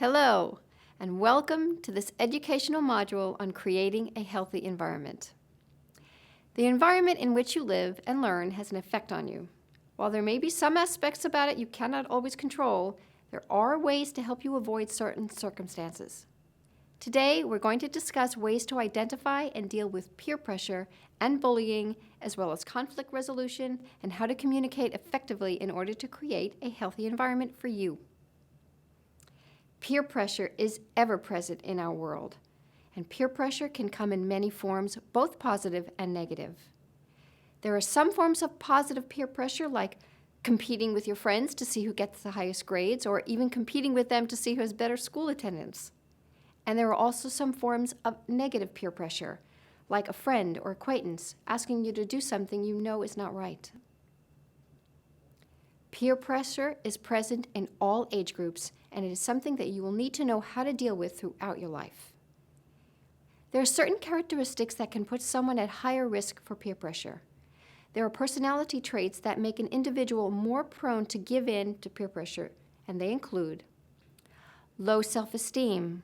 Hello, and welcome to this educational module on creating a healthy environment. The environment in which you live and learn has an effect on you. While there may be some aspects about it you cannot always control, there are ways to help you avoid certain circumstances. Today, we're going to discuss ways to identify and deal with peer pressure and bullying, as well as conflict resolution and how to communicate effectively in order to create a healthy environment for you. Peer pressure is ever present in our world, and peer pressure can come in many forms, both positive and negative. There are some forms of positive peer pressure, like competing with your friends to see who gets the highest grades, or even competing with them to see who has better school attendance. And there are also some forms of negative peer pressure, like a friend or acquaintance asking you to do something you know is not right. Peer pressure is present in all age groups, and it is something that you will need to know how to deal with throughout your life. There are certain characteristics that can put someone at higher risk for peer pressure. There are personality traits that make an individual more prone to give in to peer pressure, and they include low self-esteem,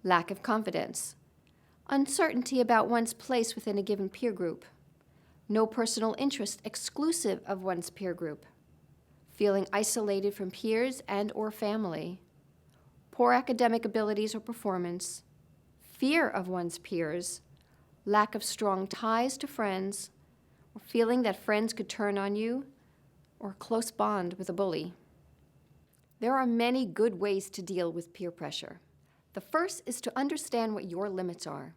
lack of confidence, uncertainty about one's place within a given peer group, no personal interest exclusive of one's peer group, feeling isolated from peers and or family, poor academic abilities or performance, fear of one's peers, lack of strong ties to friends, or feeling that friends could turn on you, or a close bond with a bully. There are many good ways to deal with peer pressure. The first is to understand what your limits are.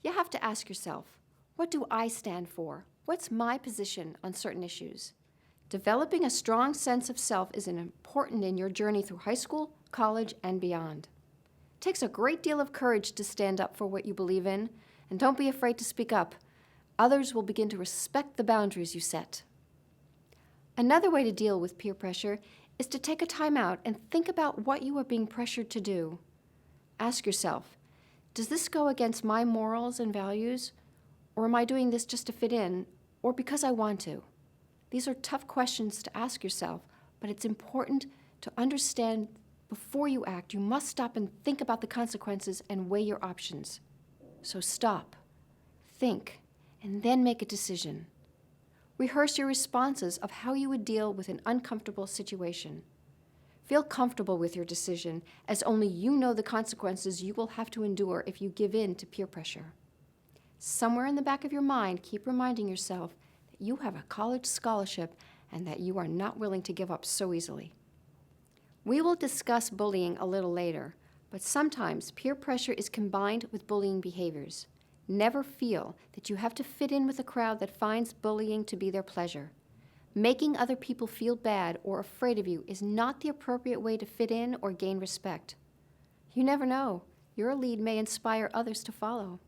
You have to ask yourself, what do I stand for? What's my position on certain issues? Developing a strong sense of self is important in your journey through high school, college, and beyond. It takes a great deal of courage to stand up for what you believe in, and don't be afraid to speak up. Others will begin to respect the boundaries you set. Another way to deal with peer pressure is to take a time out and think about what you are being pressured to do. Ask yourself, does this go against my morals and values, or am I doing this just to fit in, or because I want to? These are tough questions to ask yourself, but it's important to understand before you act. You must stop and think about the consequences and weigh your options. So stop, think, and then make a decision. Rehearse your responses of how you would deal with an uncomfortable situation. Feel comfortable with your decision, as only you know the consequences you will have to endure if you give in to peer pressure. Somewhere in the back of your mind, keep reminding yourself that you have a college scholarship and that you are not willing to give up so easily. We will discuss bullying a little later, but sometimes peer pressure is combined with bullying behaviors. Never feel that you have to fit in with a crowd that finds bullying to be their pleasure. Making other people feel bad or afraid of you is not the appropriate way to fit in or gain respect. You never know. Your lead may inspire others to follow.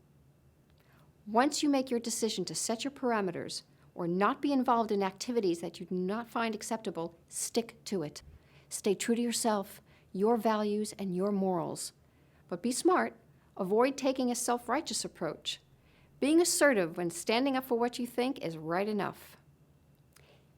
Once you make your decision to set your parameters or not be involved in activities that you do not find acceptable, stick to it. Stay true to yourself, your values, and your morals. But be smart. Avoid taking a self-righteous approach. Being assertive when standing up for what you think is right enough.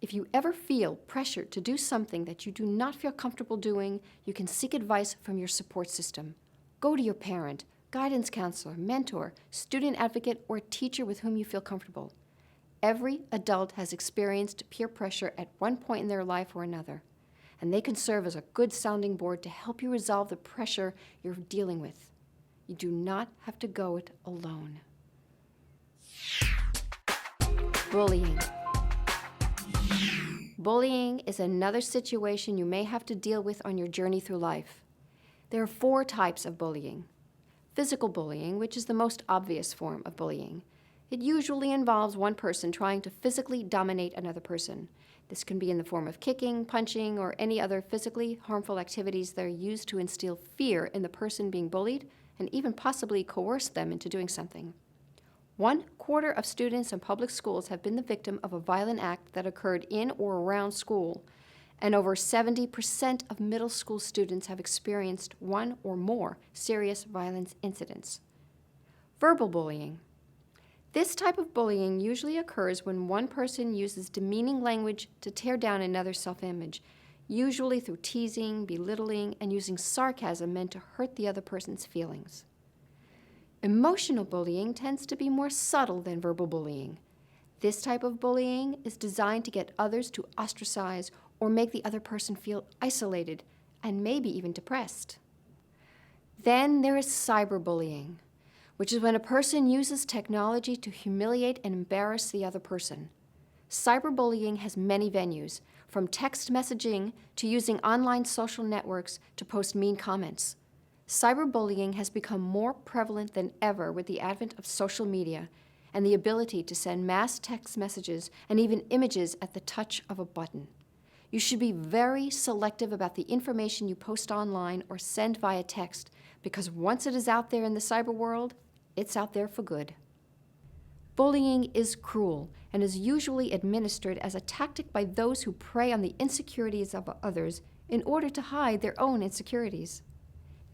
If you ever feel pressured to do something that you do not feel comfortable doing, you can seek advice from your support system. Go to your parent, guidance counselor, mentor, student advocate, or teacher with whom you feel comfortable. Every adult has experienced peer pressure at one point in their life or another, and they can serve as a good sounding board to help you resolve the pressure you're dealing with. You do not have to go it alone. Bullying. Bullying is another situation you may have to deal with on your journey through life. There are 4 types of bullying. Physical bullying, which is the most obvious form of bullying. It usually involves one person trying to physically dominate another person. This can be in the form of kicking, punching, or any other physically harmful activities that are used to instill fear in the person being bullied and even possibly coerce them into doing something. 1/4 of students in public schools have been the victim of a violent act that occurred in or around school, and over 70% of middle school students have experienced one or more serious violence incidents. Verbal bullying. This type of bullying usually occurs when one person uses demeaning language to tear down another's self-image, usually through teasing, belittling, and using sarcasm meant to hurt the other person's feelings. Emotional bullying tends to be more subtle than verbal bullying. This type of bullying is designed to get others to ostracize or make the other person feel isolated and maybe even depressed. Then there is cyberbullying, which is when a person uses technology to humiliate and embarrass the other person. Cyberbullying has many venues, from text messaging to using online social networks to post mean comments. Cyberbullying has become more prevalent than ever with the advent of social media and the ability to send mass text messages and even images at the touch of a button. You should be very selective about the information you post online or send via text, because once it is out there in the cyber world, it's out there for good. Bullying is cruel and is usually administered as a tactic by those who prey on the insecurities of others in order to hide their own insecurities.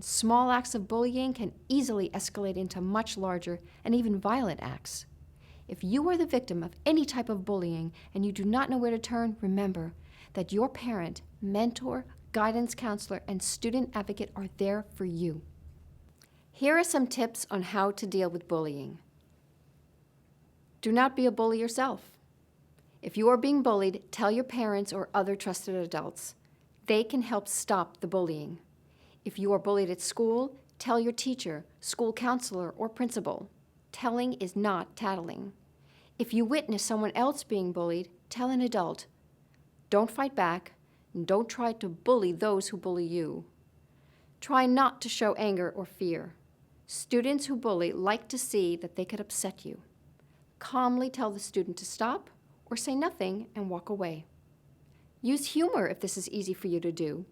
Small acts of bullying can easily escalate into much larger and even violent acts. If you are the victim of any type of bullying and you do not know where to turn, remember that your parent, mentor, guidance counselor, and student advocate are there for you. Here are some tips on how to deal with bullying. Do not be a bully yourself. If you are being bullied, tell your parents or other trusted adults. They can help stop the bullying. If you are bullied at school, tell your teacher, school counselor, or principal. Telling is not tattling. If you witness someone else being bullied, tell an adult. Don't fight back, and don't try to bully those who bully you. Try not to show anger or fear. Students who bully like to see that they could upset you. Calmly tell the student to stop or say nothing and walk away. Use humor if this is easy for you to do.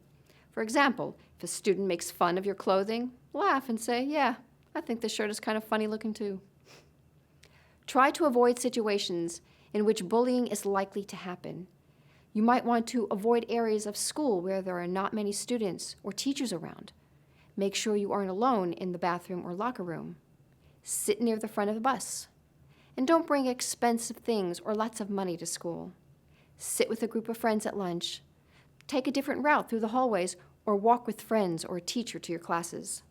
For example, if a student makes fun of your clothing, laugh and say, "Yeah, I think this shirt is kind of funny looking too." Try to avoid situations in which bullying is likely to happen. You might want to avoid areas of school where there are not many students or teachers around. Make sure you aren't alone in the bathroom or locker room. Sit near the front of the bus. And don't bring expensive things or lots of money to school. Sit with a group of friends at lunch. Take a different route through the hallways or walk with friends or a teacher to your classes.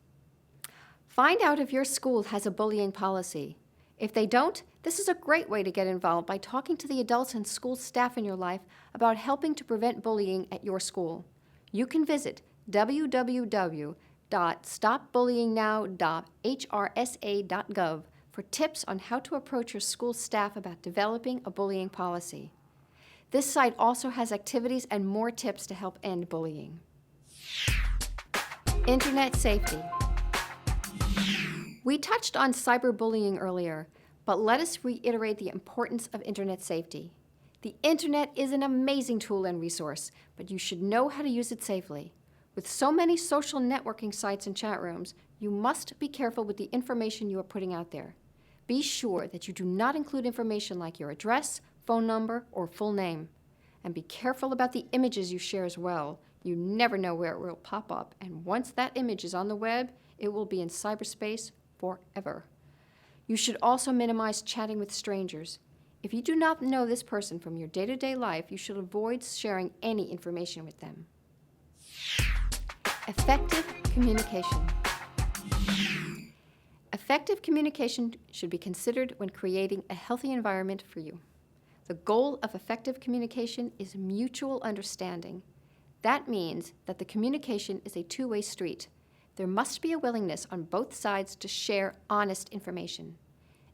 Find out if your school has a bullying policy. If they don't, this is a great way to get involved by talking to the adults and school staff in your life about helping to prevent bullying at your school. You can visit www.stopbullyingnow.hrsa.gov for tips on how to approach your school staff about developing a bullying policy. This site also has activities and more tips to help end bullying. Internet safety. We touched on cyberbullying earlier, but let us reiterate the importance of internet safety. The internet is an amazing tool and resource, but you should know how to use it safely. With so many social networking sites and chat rooms, you must be careful with the information you are putting out there. Be sure that you do not include information like your address, phone number, or full name. And be careful about the images you share as well. You never know where it will pop up, and once that image is on the web, it will be in cyberspace forever. You should also minimize chatting with strangers. If you do not know this person from your day-to-day life, you should avoid sharing any information with them. Effective communication. Effective communication should be considered when creating a healthy environment for you. The goal of effective communication is mutual understanding. That means that the communication is a two-way street. There must be a willingness on both sides to share honest information.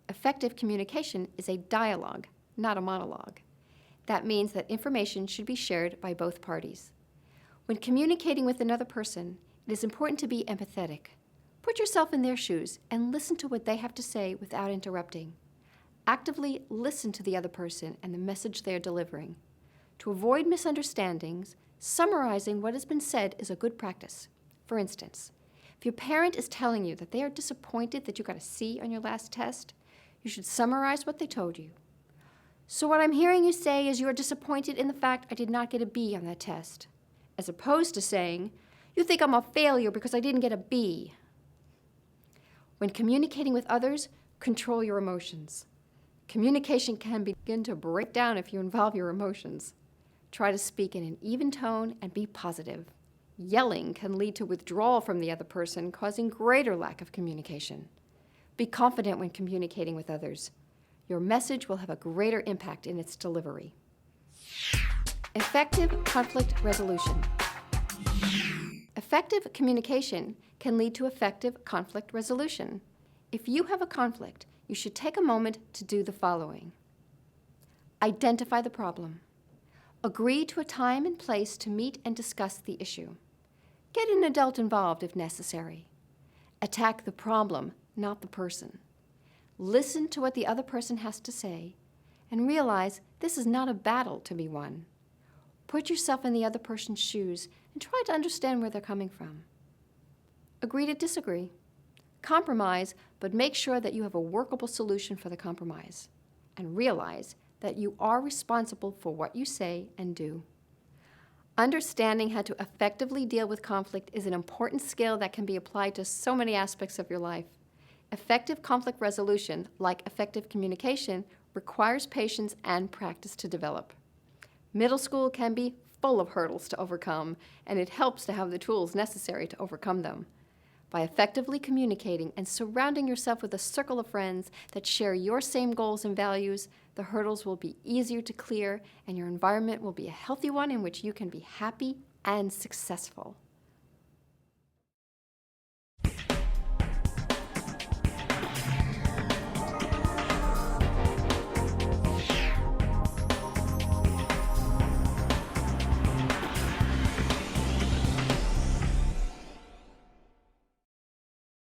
Effective communication is a dialogue, not a monologue. That means that information should be shared by both parties. When communicating with another person, it is important to be empathetic. Put yourself in their shoes and listen to what they have to say without interrupting. Actively listen to the other person and the message they are delivering. To avoid misunderstandings, summarizing what has been said is a good practice. For instance, if your parent is telling you that they are disappointed that you got a C on your last test, you should summarize what they told you. "So what I'm hearing you say is you are disappointed in the fact I did not get a B on that test," as opposed to saying, "You think I'm a failure because I didn't get a B." When communicating with others, control your emotions. Communication can begin to break down if you involve your emotions. Try to speak in an even tone and be positive. Yelling can lead to withdrawal from the other person, causing greater lack of communication. Be confident when communicating with others. Your message will have a greater impact in its delivery. Effective conflict resolution. Effective communication can lead to effective conflict resolution. If you have a conflict, you should take a moment to do the following. Identify the problem. Agree to a time and place to meet and discuss the issue. Get an adult involved if necessary. Attack the problem, not the person. Listen to what the other person has to say and realize this is not a battle to be won. Put yourself in the other person's shoes and try to understand where they're coming from. Agree to disagree. Compromise, but make sure that you have a workable solution for the compromise. And realize that you are responsible for what you say and do. Understanding how to effectively deal with conflict is an important skill that can be applied to so many aspects of your life. Effective conflict resolution, like effective communication, requires patience and practice to develop. Middle school can be full of hurdles to overcome, and it helps to have the tools necessary to overcome them. By effectively communicating and surrounding yourself with a circle of friends that share your same goals and values, the hurdles will be easier to clear and your environment will be a healthy one in which you can be happy and successful.